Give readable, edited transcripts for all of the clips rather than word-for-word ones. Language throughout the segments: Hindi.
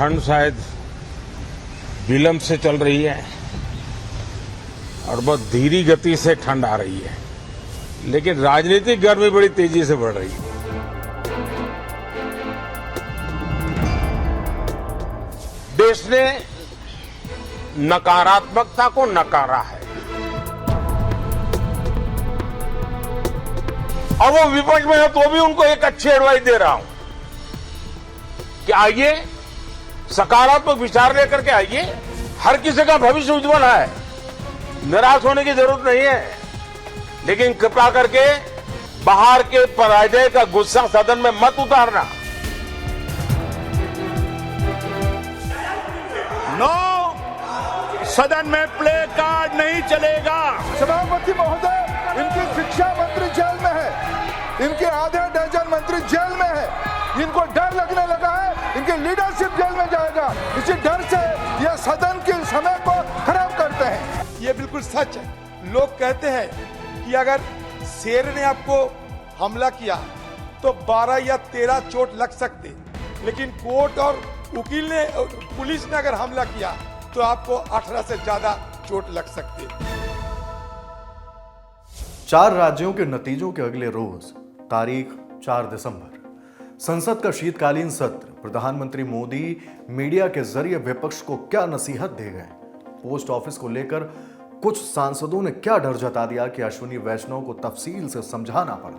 ठंड शायद विलंब से चल रही है और बहुत धीमी गति से ठंड आ रही है, लेकिन राजनीतिक गर्मी बड़ी तेजी से बढ़ रही है। देश ने नकारात्मकता को नकारा है और वो विपक्ष में है तो भी उनको एक अच्छी एडवाइस दे रहा हूं कि आइए सकारात्मक विचार लेकर के आइए। हर किसी का भविष्य उज्जवल है, निराश होने की जरूरत नहीं है, लेकिन कृपा करके बाहर के पराजय का गुस्सा सदन में मत उतारना। नो, सदन में प्ले कार्ड नहीं चलेगा। सभापति महोदय, इनकी शिक्षा मंत्री जेल में है, इनके आधे दर्जन मंत्री जेल में है, इनको डर लगने लगा है, इनकी लीडरशिप जेल में जाएगा। इसी डर से ये सदन के समय को खराब करते हैं। ये बिल्कुल सच है। लोग कहते हैं कि अगर शेर ने आपको हमला किया तो 12 या 13 चोट लग सकते, लेकिन कोर्ट और वकील ने, पुलिस ने अगर हमला किया तो आपको 18 से ज्यादा चोट लग सकती। 4 राज्यों के नतीजों के अगले रोज तारीख 4 दिसंबर संसद का शीतकालीन सत्र। प्रधानमंत्री मोदी मीडिया के जरिए विपक्ष को क्या नसीहत दे गए, पोस्ट ऑफिस को लेकर कुछ सांसदों ने क्या डर जता दिया कि अश्विनी वैष्णव को तफसील से समझाना पड़ा।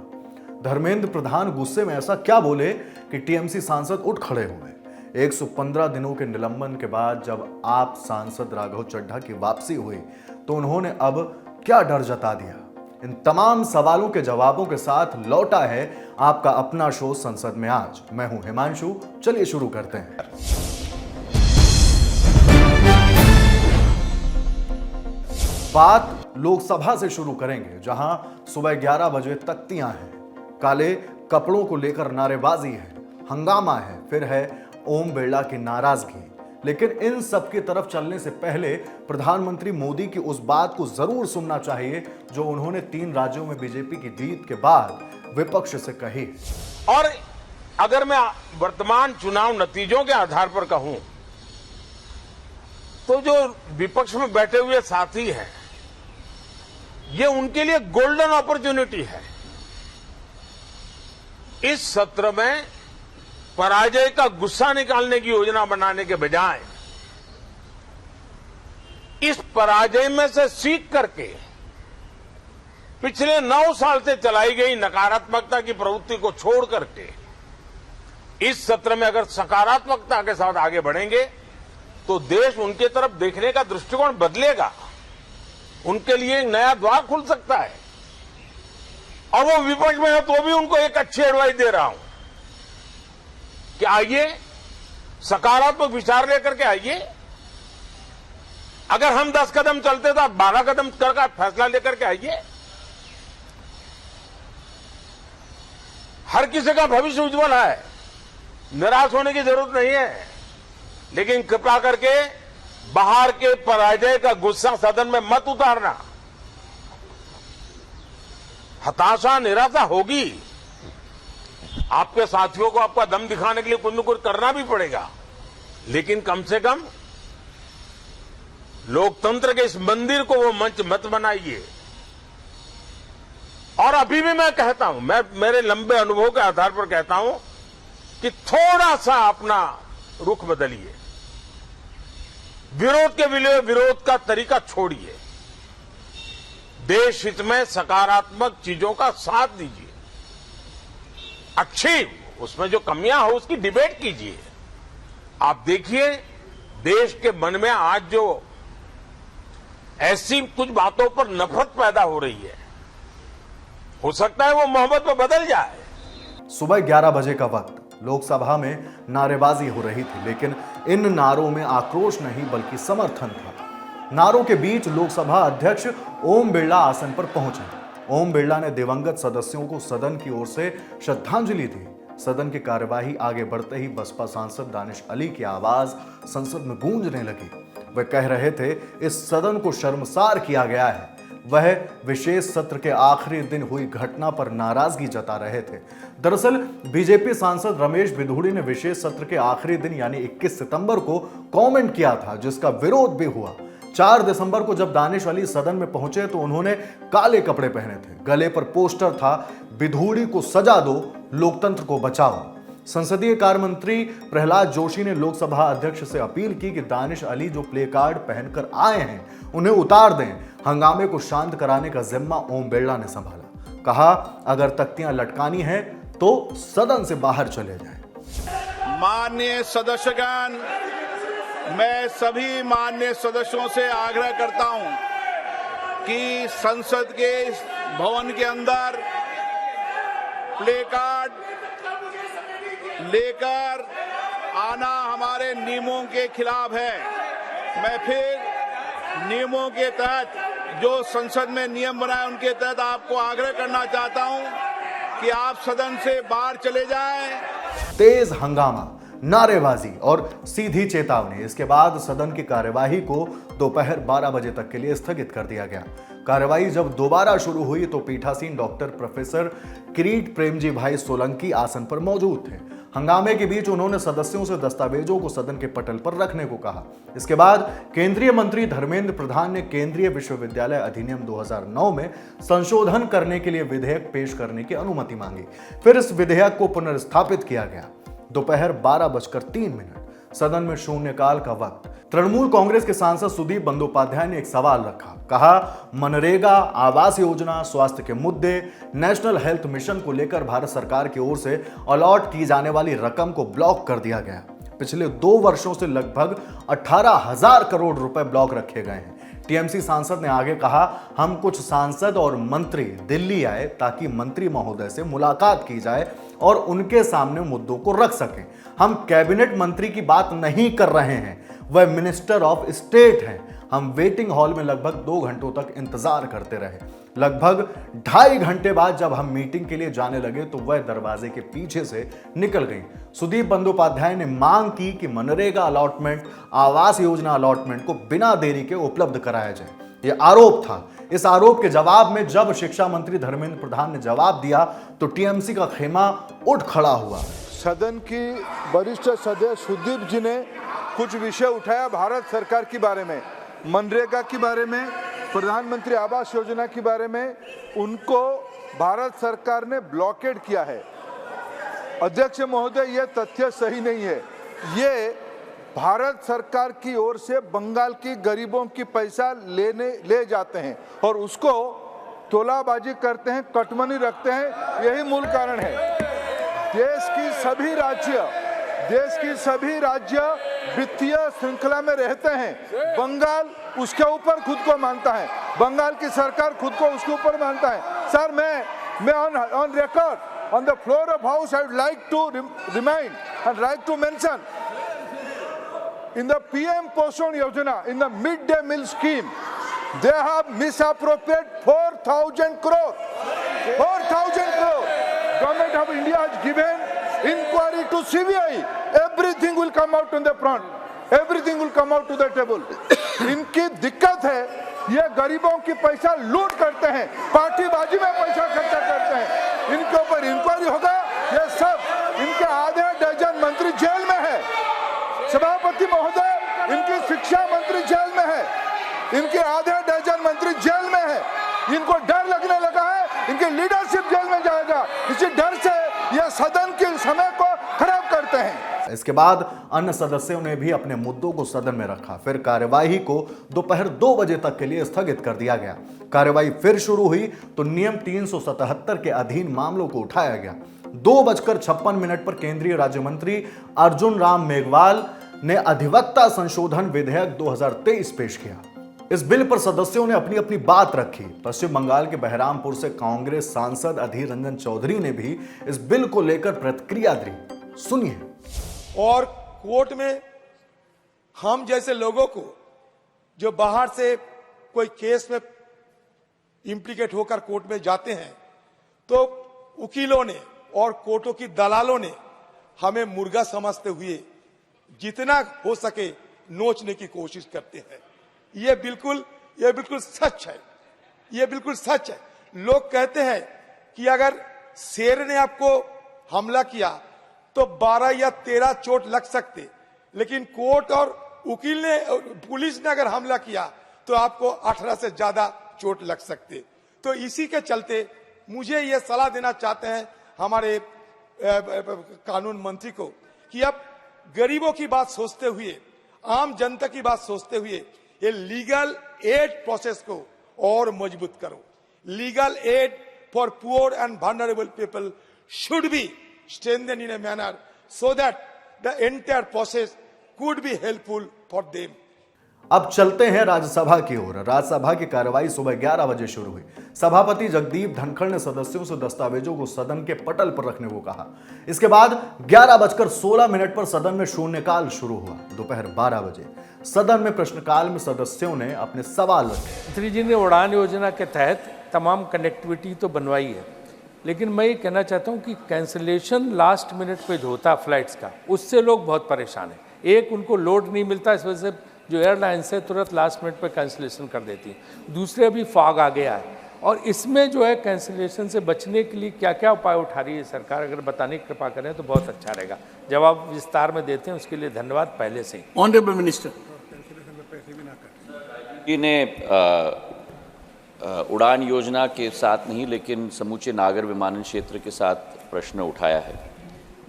धर्मेंद्र प्रधान गुस्से में ऐसा क्या बोले कि टीएमसी सांसद उठ खड़े हुए। 115 दिनों के निलंबन के बाद जब आप सांसद राघव चड्ढा की वापसी हुई तो उन्होंने अब क्या डर जता दिया। इन तमाम सवालों के जवाबों के साथ लौटा है आपका अपना शो संसद में आज। मैं हूं हिमांशु, चलिए शुरू करते हैं। बात लोकसभा से शुरू करेंगे, जहां सुबह 11 बजे तख्तियां हैं, काले कपड़ों को लेकर नारेबाजी है, हंगामा है, फिर है ओम बिरला की नाराजगी। लेकिन इन सब की तरफ चलने से पहले प्रधानमंत्री मोदी की उस बात को जरूर सुनना चाहिए जो उन्होंने 3 राज्यों में बीजेपी की जीत के बाद विपक्ष से कही। और अगर मैं वर्तमान चुनाव नतीजों के आधार पर कहूं तो जो विपक्ष में बैठे हुए साथी हैं, ये उनके लिए गोल्डन अपॉर्चुनिटी है। इस सत्र में पराजय का गुस्सा निकालने की योजना बनाने के बजाय इस पराजय में से सीख करके पिछले 9 साल से चलाई गई नकारात्मकता की प्रवृत्ति को छोड़ करके इस सत्र में अगर सकारात्मकता के साथ आगे बढ़ेंगे तो देश उनके तरफ देखने का दृष्टिकोण बदलेगा, उनके लिए एक नया द्वार खुल सकता है। और वो विपक्ष में है तो भी उनको एक अच्छी एडवाइस दे रहा हूं कि आइए सकारात्मक विचार लेकर के आइए। अगर हम 10 कदम चलते तो आप 12 कदम करके फैसला लेकर के आइए। हर किसी का भविष्य उज्जवल है, निराश होने की जरूरत नहीं है, लेकिन कृपा करके बाहर के पराजय का गुस्सा सदन में मत उतारना। हताशा निराशा होगी, आपके साथियों को आपका दम दिखाने के लिए कुछ न कुछ करना भी पड़ेगा, लेकिन कम से कम लोकतंत्र के इस मंदिर को वो मंच मत बनाइए। और अभी भी मैं कहता हूं, मैं मेरे लंबे अनुभव के आधार पर कहता हूं कि थोड़ा सा अपना रुख बदलिए, विरोध के लिए विरोध का तरीका छोड़िए, देश हित में सकारात्मक चीजों का साथ दीजिए, अच्छी उसमें जो कमियां हो उसकी डिबेट कीजिए। आप देखिए देश के मन में आज जो ऐसी कुछ बातों पर नफरत पैदा हो रही है, हो सकता है वो मोहब्बत में बदल जाए। सुबह 11 बजे का वक्त लोकसभा में नारेबाजी हो रही थी, लेकिन इन नारों में आक्रोश नहीं बल्कि समर्थन था। नारों के बीच लोकसभा अध्यक्ष ओम बिरला आसन पर पहुंचे। ओम बिरला ने दिवंगत सदस्यों को सदन की ओर से श्रद्धांजलि दी। सदन की कार्यवाही आगे बढ़ते ही बसपा सांसद दानिश अली की आवाज संसद में गूंजने लगी। वे कह रहे थे, इस सदन को शर्मसार किया गया है। वह विशेष सत्र के आखिरी दिन हुई घटना पर नाराजगी जता रहे थे। दरअसल बीजेपी सांसद रमेश बिधूड़ी ने विशेष सत्र के आखिरी दिन यानी 21 सितंबर को कमेंट किया था, जिसका विरोध भी हुआ। 4 दिसंबर को जब दानिश अली सदन में पहुंचे तो उन्होंने काले कपड़े पहने थे, गले पर पोस्टर था, बिधूड़ी को सजा दो, लोकतंत्र को बचाओ। संसदीय कार्य मंत्री प्रहलाद जोशी ने लोकसभा अध्यक्ष से अपील की कि दानिश अली जो प्ले कार्ड पहनकर आए हैं उन्हें उतार दें। हंगामे को शांत कराने का जिम्मा ओम बिरला ने संभाला। कहा, अगर तख्तियां लटकानी है तो सदन से बाहर चले जाएं। माननीय सदस्यगण, मैं सभी माननीय सदस्यों से आग्रह करता हूं कि संसद के भवन के अंदर प्ले कार्ड लेकर आना हमारे नियमों के खिलाफ है। मैं फिर नियमों के तहत जो संसद में नियम बनाए उनके तहत आपको आग्रह करना चाहता हूं कि आप सदन से बाहर चले जाएं। तेज हंगामा, नारेबाजी और सीधी चेतावनी। इसके बाद सदन की कार्यवाही को दोपहर 12 बजे तक के लिए स्थगित कर दिया गया। कार्यवाही जब दोबारा शुरू हुई तो पीठासीन डॉक्टर प्रोफेसर किरीट प्रेमजी भाई सोलंकी आसन पर मौजूद थे। हंगामे के बीच उन्होंने सदस्यों से दस्तावेजों को सदन के पटल पर रखने को कहा। इसके बाद केंद्रीय मंत्री धर्मेंद्र प्रधान ने केंद्रीय विश्वविद्यालय अधिनियम 2009 में संशोधन करने के लिए विधेयक पेश करने की अनुमति मांगी। फिर इस विधेयक को पुनर्स्थापित किया गया। दोपहर 12:03 सदन में शून्यकाल का वक्त। तृणमूल कांग्रेस के सांसद सुदीप बंदोपाध्याय ने एक सवाल रखा। कहा, मनरेगा, आवास योजना, स्वास्थ्य के मुद्दे, नेशनल हेल्थ मिशन को लेकर भारत सरकार की ओर से अलॉट की जाने वाली रकम को ब्लॉक कर दिया गया। पिछले 2 वर्षों से लगभग 18,000 करोड़ रुपए ब्लॉक रखे गए हैं। टीएमसी सांसद ने आगे कहा, हम कुछ सांसद और मंत्री दिल्ली आए ताकि मंत्री महोदय से मुलाकात की जाए और उनके सामने मुद्दों को रख सकें। हम कैबिनेट मंत्री की बात नहीं कर रहे हैं, वह मिनिस्टर ऑफ स्टेट हैं। हम वेटिंग हॉल में लगभग 2 घंटों तक इंतजार करते रहे। लगभग 2.5 घंटे बाद जब हम मीटिंग के लिए जाने लगे तो वह दरवाजे के पीछे से निकल गई। सुदीप बंदोपाध्याय ने मांग की कि मनरेगा अलॉटमेंट, आवास योजना अलॉटमेंट को बिना देरी के उपलब्ध कराया जाए। यह आरोप था। इस आरोप के जवाब में जब शिक्षा मंत्री धर्मेंद्र प्रधान ने जवाब दिया तो टीएमसी का खेमा उठ खड़ा हुआ। सदन की वरिष्ठ सदस्य सुदीप जी ने कुछ विषय उठाया भारत सरकार के बारे में, मनरेगा के बारे में, प्रधानमंत्री आवास योजना के बारे में। उनको भारत सरकार ने ब्लॉकेड किया है। अध्यक्ष महोदय, यह तथ्य सही नहीं है। ये भारत सरकार की ओर से बंगाल की गरीबों की पैसा ले जाते हैं और उसको तोलाबाजी करते हैं, कटमनी रखते हैं। यही मूल कारण है। देश की सभी राज्य वित्तीय श्रृंखला में रहते हैं। बंगाल उसके ऊपर खुद को मानता है, बंगाल की सरकार खुद को उसके ऊपर मानता है। सर, मैं on record on the floor of house I would like to remind and like to mention in the PM Poshon Yojana, in the midday meal scheme, they have misappropriated 4,000 crore. 4,000 crore. Government of India has given inquiry to CBI. Everything will come out on the front. Everything will come out to the table. इनकी दिक्कत है, ये गरीबों की पैसा लूट करते हैं, पार्टीबाजी में पैसा खर्चा करते हैं। इनके ऊपर इंक्वायरी होगा। ये सब इनके आधे डजन मंत्री जेल में है। सभापति महोदय, इनकी शिक्षा मंत्री जेल में है, इनके आधे डजन मंत्री जेल में है। इनको डर लगने लगा है, इनकी लीडरशिप जेल में जाएगा। इसी डर से यह सदन के समय को खराब करते हैं। इसके बाद अन्य सदस्यों ने भी अपने मुद्दों को सदन में रखा। फिर कार्यवाही को दोपहर 2 बजे तक के लिए स्थगित कर दिया गया। कार्यवाही फिर शुरू हुई तो नियम 377 के अधीन मामलों को उठाया गया। 2:56 पर केंद्रीय राज्य मंत्री अर्जुन राम मेघवाल ने अधिवक्ता संशोधन विधेयक 2023 पेश किया। इस बिल पर सदस्यों ने अपनी अपनी बात रखी। पश्चिम बंगाल के बहरामपुर से कांग्रेस सांसद अधीर रंजन चौधरी ने भी इस बिल को लेकर प्रतिक्रिया दी। सुनिए। और कोर्ट में हम जैसे लोगों को जो बाहर से कोई केस में इम्प्लीकेट होकर कोर्ट में जाते हैं तो वकीलों ने और कोर्टों की दलालों ने हमें मुर्गा समझते हुए जितना हो सके नोचने की कोशिश करते हैं। ये बिल्कुल सच है। ये बिल्कुल सच है। लोग कहते हैं कि अगर शेर ने आपको हमला किया तो 12 या 13 चोट लग सकते, लेकिन कोर्ट और वकील ने, पुलिस ने अगर हमला किया तो आपको 18 से ज्यादा चोट लग सकते। तो इसी के चलते मुझे ये सलाह देना चाहते हैं हमारे कानून मंत्री को कि अब गरीबों की बात सोचते हुए, आम जनता की बात सोचते हुए ये लीगल एड प्रोसेस को और मजबूत करो। Legal aid for poor and vulnerable people should be strengthened in a manner so that the entire process could be helpful for them. अब चलते हैं राज्यसभा की ओर। राज्यसभा की कार्रवाई सुबह 11 बजे शुरू हुई। सभापति जगदीप धनखड़ ने सदस्यों से दस्तावेजों को सदन के पटल पर रखने को कहा। इसके बाद 11:16 पर सदन में शून्यकाल शुरू हुआ। दोपहर 12 बजे सदन में प्रश्नकाल में सदस्यों ने अपने सवाल रखे। मंत्री जी ने उड़ान योजना के तहत तमाम कनेक्टिविटी तो बनवाई है, लेकिन मैं ये कहना चाहता हूँ कि कैंसिलेशन लास्ट मिनट पे जो होता है फ्लाइट्स का, उससे लोग बहुत परेशान हैं। एक, उनको लोड नहीं मिलता, इस वजह से जो एयरलाइंस है तुरंत लास्ट मिनट पे कैंसिलेशन कर देती है। दूसरे, अभी फॉग आ गया है और इसमें जो है कैंसिलेशन से बचने के लिए क्या क्या उपाय उठा रही है सरकार, अगर बताने की कृपा करें तो बहुत अच्छा रहेगा। जवाब विस्तार में देते हैं, उसके लिए धन्यवाद पहले से ही। ऑनरेबल मिनिस्टर जी ने उड़ान योजना के साथ नहीं, लेकिन समूचे नागर विमानन क्षेत्र के साथ प्रश्न उठाया है।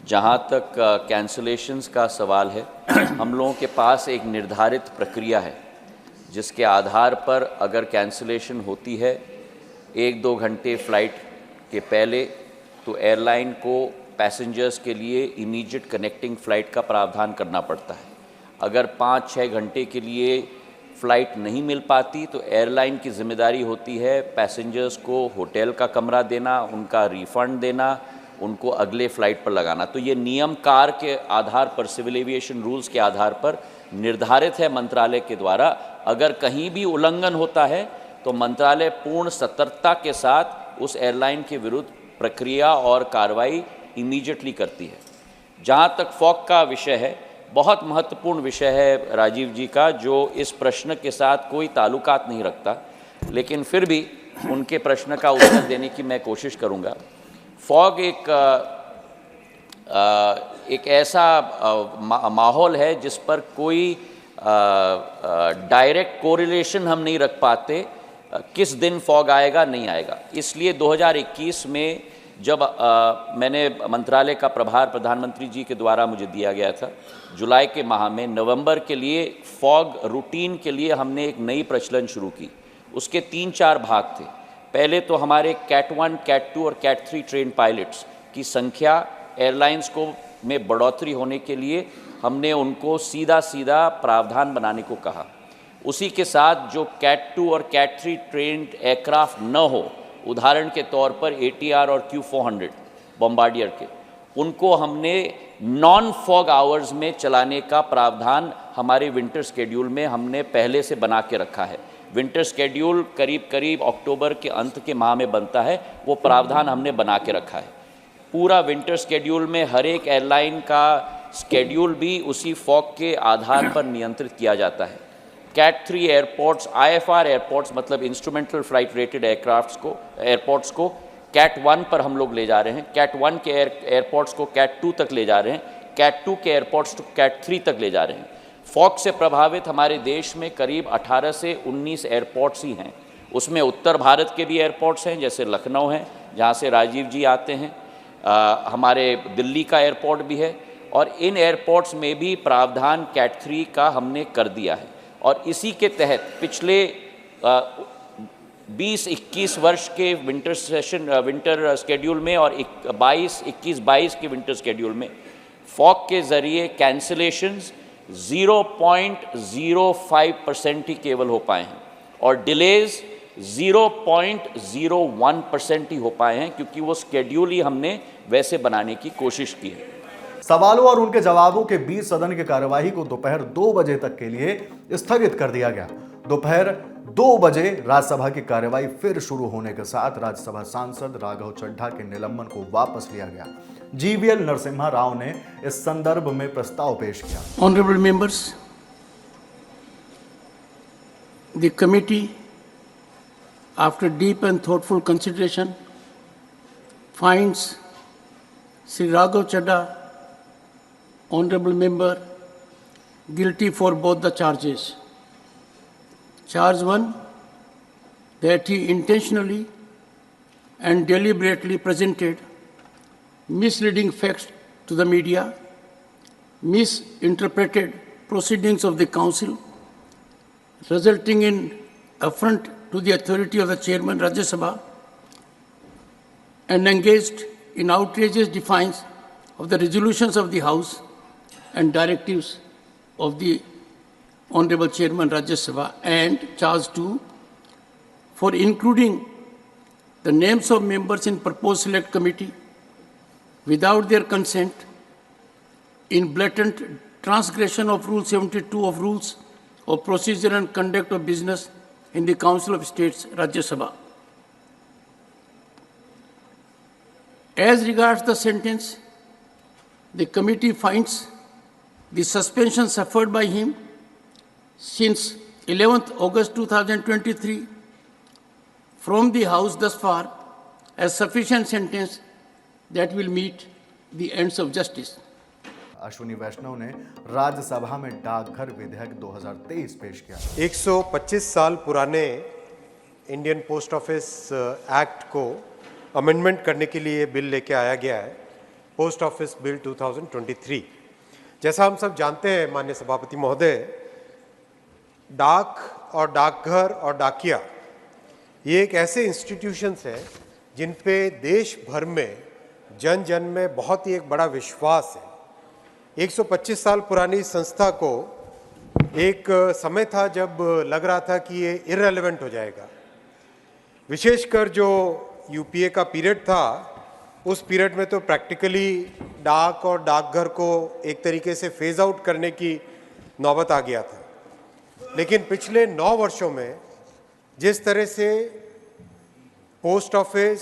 जहाँ तक कैंसलेशंस का सवाल है, हम लोगों के पास एक निर्धारित प्रक्रिया है जिसके आधार पर अगर कैंसलेशन होती है 1-2 घंटे फ़्लाइट के पहले, तो एयरलाइन को पैसेंजर्स के लिए इमीडिएट कनेक्टिंग फ़्लाइट का प्रावधान करना पड़ता है। अगर 5-6 घंटे के लिए फ़्लाइट नहीं मिल पाती तो एयरलाइन की जिम्मेदारी होती है पैसेंजर्स को होटल का कमरा देना, उनका रिफ़ंड देना, उनको अगले फ़्लाइट पर लगाना। तो ये नियम कार के आधार पर, सिविल एविएशन रूल्स के आधार पर निर्धारित है मंत्रालय के द्वारा। अगर कहीं भी उल्लंघन होता है तो मंत्रालय पूर्ण सतर्कता के साथ उस एयरलाइन के विरुद्ध प्रक्रिया और कार्रवाई इमीडिएटली करती है। जहाँ तक फॉग का विषय है, बहुत महत्वपूर्ण विषय है राजीव जी का, जो इस प्रश्न के साथ कोई ताल्लुकात नहीं रखता, लेकिन फिर भी उनके प्रश्न का उत्तर देने की मैं कोशिश करूँगा। फॉग एक ऐसा माहौल है जिस पर कोई डायरेक्ट कोरिलेशन हम नहीं रख पाते किस दिन फॉग आएगा नहीं आएगा। इसलिए 2021 में जब मैंने मंत्रालय का प्रभार प्रधानमंत्री जी के द्वारा मुझे दिया गया था, जुलाई के माह में नवंबर के लिए फॉग रूटीन के लिए हमने एक नई प्रचलन शुरू की। उसके 3-4 भाग थे। पहले तो हमारे कैट 1, कैट 2 और कैट 3 ट्रेन पायलट्स की संख्या एयरलाइंस को में बढ़ोतरी होने के लिए हमने उनको सीधा प्रावधान बनाने को कहा। उसी के साथ जो कैट 2 और कैट 3 ट्रेन्ड एयरक्राफ्ट न हो, उदाहरण के तौर पर ATR और Q400 बॉम्बार्डियर के, उनको हमने नॉन फॉग आवर्स में चलाने का प्रावधान हमारे विंटर स्केड्यूल में हमने पहले से बना के रखा है। विंटर स्केड्यूल करीब अक्टूबर के अंत के माह में बनता है, वो प्रावधान हमने बना के रखा है। पूरा विंटर स्केड्यूल में हर एक एयरलाइन का स्केड्यूल भी उसी फॉग के आधार पर नियंत्रित किया जाता है। कैट 3 एयरपोर्ट्स, IFR एयरपोर्ट्स मतलब इंस्ट्रूमेंटल फ्लाइट रेटेड एयरपोर्ट्स को कैट 1 पर हम लोग ले जा रहे हैं। कैट 1 के एयरपोर्ट्स को कैट 2 तक ले जा रहे हैं। कैट 2 के एयरपोर्ट्स को कैट 3 तक ले जा रहे हैं। फॉग से प्रभावित हमारे देश में करीब 18 से 19 एयरपोर्ट्स ही हैं। उसमें उत्तर भारत के भी एयरपोर्ट्स हैं, जैसे लखनऊ हैं जहाँ से राजीव जी आते हैं, हमारे दिल्ली का एयरपोर्ट भी है, और इन एयरपोर्ट्स में भी प्रावधान कैट 3 का हमने कर दिया है। और इसी के तहत पिछले 20-21 वर्ष के विंटर स्केड्यूल में और 21-22 के विंटर स्केड्यूल में फॉग के ज़रिए कैंसिलेशंस 0.05% ही केवल हो पाए हैं और डिलेज 0.01% ही हो पाए हैं, क्योंकि वो स्केड्यूल ही हमने वैसे बनाने की कोशिश की है। सवालों और उनके जवाबों के बीच सदन की कार्यवाही को दोपहर 2 बजे तक के लिए स्थगित कर दिया गया। दोपहर 2 बजे राज्यसभा की कार्यवाही फिर शुरू होने के साथ राज्यसभा सांसद राघव चड्ढा के निलंबन को वापस लिया गया। GVL नरसिम्हा राव ने इस संदर्भ में प्रस्ताव पेश किया। Honourable members, the committee after deep and thoughtful consideration, finds Sri Raghav Chadha, Honorable Member, guilty for both the charges. Charge 1, that he intentionally and deliberately presented misleading facts to the media, misinterpreted proceedings of the council, resulting in affront to the authority of the chairman Rajya Sabha, and engaged in outrageous defiance of the resolutions of the House and directives of the Honorable Chairman Rajya Sabha. And charge 2, for including the names of members in proposed select committee without their consent, in blatant transgression of Rule 72 of Rules of Procedure and Conduct of Business in the Council of States, Rajya Sabha. As regards the sentence, the committee finds the suspension suffered by him since 11th August 2023 from the House thus far as sufficient sentence that will meet the ends of justice. Ashwini Vaishnaw ने राज्यसभा में डाकघर विधेयक 2023 पेश किया। 125 साल पुराने इंडियन पोस्ट ऑफिस एक्ट को अमेंडमेंट करने के लिए बिल लेके आया गया है, पोस्ट ऑफिस बिल 2023। जैसा हम सब जानते हैं माननीय सभापति महोदय, डाक और डाकघर और डाकिया ये एक ऐसे इंस्टीट्यूशंस हैं जिन पे देश भर में जन जन में बहुत ही एक बड़ा विश्वास है। 125 साल पुरानी संस्था को एक समय था जब लग रहा था कि ये इररिलेवेंट हो जाएगा, विशेषकर जो यूपीए का पीरियड था उस पीरियड में तो प्रैक्टिकली डाक और डाकघर को एक तरीके से फेज आउट करने की नौबत आ गया था। लेकिन पिछले 9 वर्षों में जिस तरह से पोस्ट ऑफिस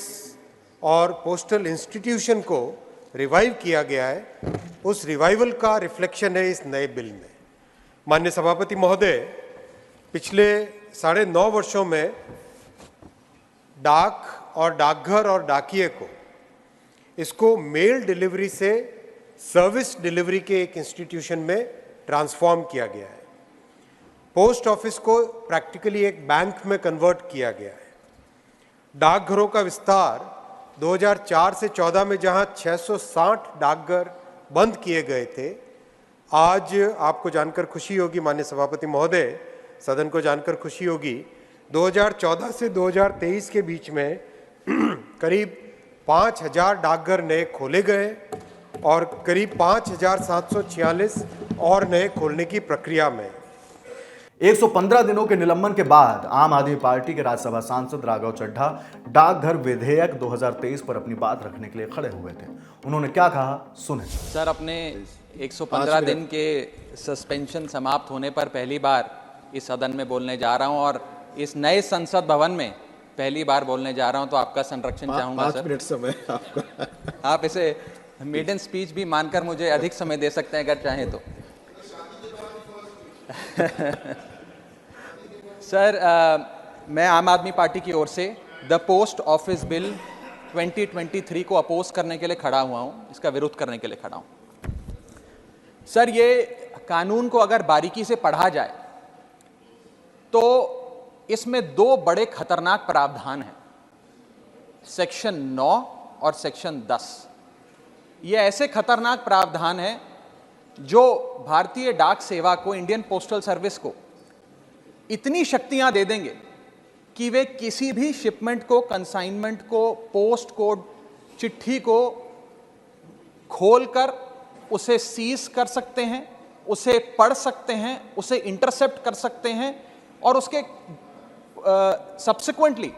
और पोस्टल इंस्टीट्यूशन को रिवाइव किया गया है, उस रिवाइवल का रिफ्लेक्शन है इस नए बिल में। माननीय सभापति महोदय, पिछले 9.5 वर्षों में डाक और डाकघर और डाकिये को इसको मेल डिलीवरी से सर्विस डिलीवरी के एक इंस्टीट्यूशन में ट्रांसफॉर्म किया गया है। पोस्ट ऑफिस को प्रैक्टिकली एक बैंक में कन्वर्ट किया गया है। डाकघरों का विस्तार 2004 से 14 में जहां 660 डाकघर बंद किए गए थे, आज आपको जानकर खुशी होगी माननीय सभापति महोदय, सदन को जानकर खुशी होगी, 2014 से 2023 के बीच में करीब 5000 डाकघर नए खोले गए और करीब 5746 और नए खोलने की प्रक्रिया में। 115 दिनों के निलंबन के बाद आम आदमी पार्टी के राज्यसभा सांसद राघव चड्ढा डाकघर विधेयक 2023 पर अपनी बात रखने के लिए खड़े हुए थे। उन्होंने क्या कहा, सुने। सर, अपने 115 दिन के सस्पेंशन समाप्त होने पर पहली बार इस सदन में बोलने जा रहा हूं और इस नए संसद भवन में पहली बार बोलने जा रहा हूं, तो आपका संरक्षण चाहूंगा सर। 5 मिनट समय आपका। आप इसे मेडन स्पीच भी मानकर मुझे अधिक समय दे सकते हैं अगर चाहें तो। सर, मैं आम आदमी पार्टी की ओर से द पोस्ट ऑफिस बिल 2023 को अपोज करने के लिए खड़ा हुआ हूं, इसका विरोध करने के लिए खड़ा हूं। सर, ये कानून को अगर बारीकी से पढ़ा जाए तो इसमें 2 बड़े खतरनाक प्रावधान हैं, सेक्शन 9 और सेक्शन 10। ये ऐसे खतरनाक प्रावधान हैं जो भारतीय डाक सेवा को, इंडियन पोस्टल सर्विस को इतनी शक्तियां दे देंगे कि वे किसी भी शिपमेंट को, कंसाइनमेंट को, पोस्ट को, चिट्ठी को खोलकर उसे सीज कर सकते हैं, उसे पढ़ सकते हैं, उसे इंटरसेप्ट कर सकते हैं और उसके सब्सिक्वेंटली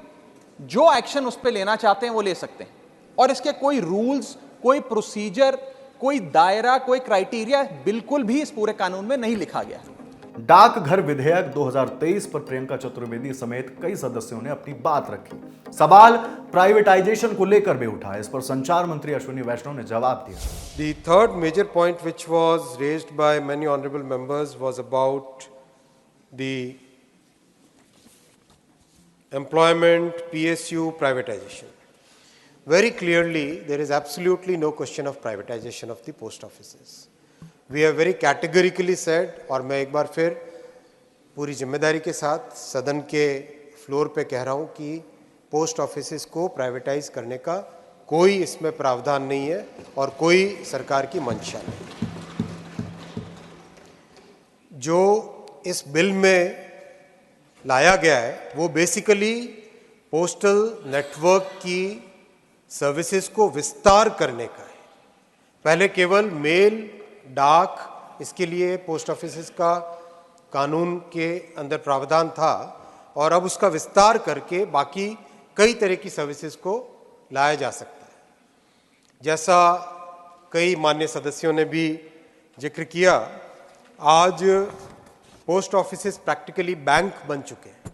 जो एक्शन उस पर लेना चाहते हैं वो ले सकते हैं। और इसके कोई रूल्स, कोई प्रोसीजर, कोई दायरा, कोई क्राइटेरिया बिल्कुल भी इस पूरे कानून में नहीं लिखा गया है। डाकघर विधेयक 2023 पर प्रियंका चतुर्वेदी समेत कई सदस्यों ने अपनी बात रखी। सवाल प्राइवेटाइजेशन को लेकर भी उठा। इस पर संचार मंत्री अश्विनी वैष्णव ने जवाब दिया। The third major point which was raised by many honorable members was about the employment, PSU, privatization. Very clearly, there is absolutely no question of privatization of the post offices. We have very categorically said, और मैं एक बार फिर पूरी जिम्मेदारी के साथ सदन के फ्लोर पे कह रहा हूँ कि पोस्ट ऑफिसेस को प्राइवेटाइज करने का कोई इसमें प्रावधान नहीं है और कोई सरकार की मंशा नहीं। जो इस बिल में लाया गया है वो बेसिकली पोस्टल नेटवर्क की सर्विसेज को विस्तार करने का है। पहले केवल मेल, डाक, इसके लिए पोस्ट ऑफिसेस का कानून के अंदर प्रावधान था और अब उसका विस्तार करके बाकी कई तरह की सर्विसेज को लाया जा सकता है। जैसा कई माननीय सदस्यों ने भी जिक्र किया, आज पोस्ट ऑफिसेस प्रैक्टिकली बैंक बन चुके हैं,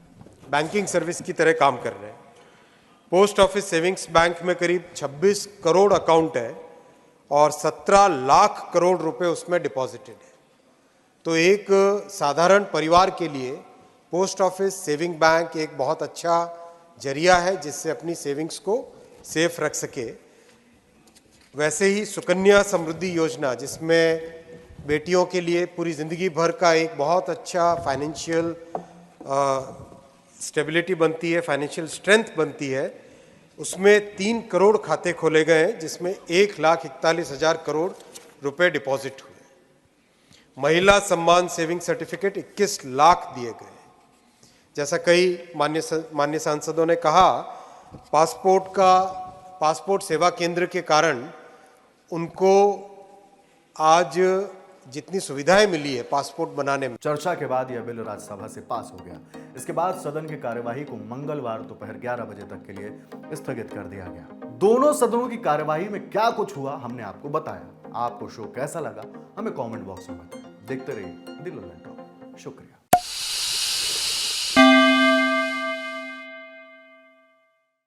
बैंकिंग सर्विस की तरह काम कर रहे हैं। पोस्ट ऑफिस सेविंग्स बैंक में करीब 26 करोड़ अकाउंट है और 17 लाख करोड़ रुपए उसमें डिपॉजिटेड है। तो एक साधारण परिवार के लिए पोस्ट ऑफिस सेविंग बैंक एक बहुत अच्छा जरिया है जिससे अपनी सेविंग्स को सेफ रख सके। वैसे ही सुकन्या समृद्धि योजना, जिसमें बेटियों के लिए पूरी ज़िंदगी भर का एक बहुत अच्छा फाइनेंशियल स्टेबिलिटी बनती है, फाइनेंशियल स्ट्रेंथ बनती है, उसमें 3 करोड़ खाते खोले गए हैं जिसमें 1,41,000 करोड़ रुपए डिपॉजिट हुए। महिला सम्मान सेविंग सर्टिफिकेट 21 लाख दिए गए। जैसा कई मान्य सांसदों ने कहा, पासपोर्ट सेवा केंद्र के कारण उनको आज जितनी सुविधाएं मिली है पासपोर्ट बनाने में। चर्चा के बाद यह बिल राज्यसभा से पास हो गया। इसके बाद सदन की कार्यवाही को मंगलवार दोपहर 11 बजे तक के लिए स्थगित कर दिया गया। दोनों सदनों की कार्यवाही में क्या कुछ हुआ हमने आपको बताया। आपको शो कैसा लगा हमें कमेंट बॉक्स में बताएं। देखते रहिए दिल लैंड टॉक। शुक्रिया।